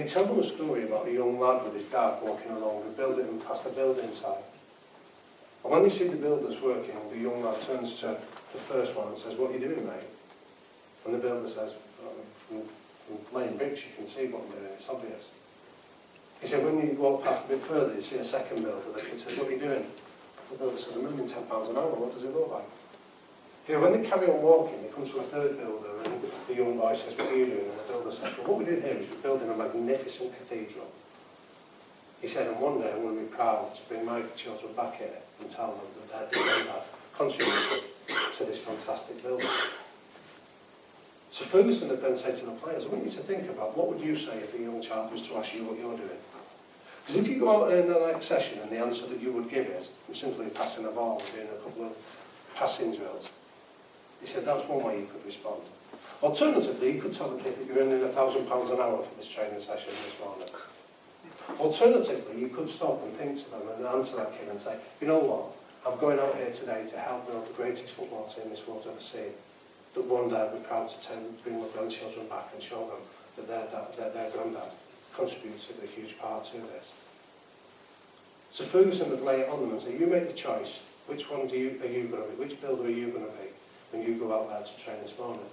he'd tell them a story about a young lad with his dad walking along and building and past a building site. And when they see the builders working, the young lad turns to the first one and says, "What are you doing, mate?" And the builder says, "I'm laying bricks, you can see what I'm doing, it's obvious." He said, when you walk past a bit further, you see a second builder that can say, "What are you doing?" The builder says, "I'm moving £10 an hour, what does it look like?" You know, when they carry on walking, they come to a third builder, and the young boy says, "What are you doing?" And the builder says, "Well, what we're doing here is we're building a magnificent cathedral." He said, "And one day I'm going to be proud to bring my children back here and tell them that their dad contributed to this fantastic building." So Ferguson would then say to the players, "I want you to think about what would you say if a young child was to ask you what you're doing? Because if you go out in the next session and the answer that you would give is, I'm simply passing the ball and doing a couple of passing drills," he said that's one way you could respond. Alternatively, you could tell the kid that you're earning £1,000 an hour for this training session this morning. Alternatively, you could stop and think to them and answer that kid and say, "You know what, I'm going out here today to help build the greatest football team this world's ever seen. That one day I'll be proud to bring my grandchildren back and show them that their granddad contributed a huge part to this." So Ferguson would lay it on them and say, "You make the choice. Which one are you going to be? Which builder are you going to be when you go out there to train this morning?"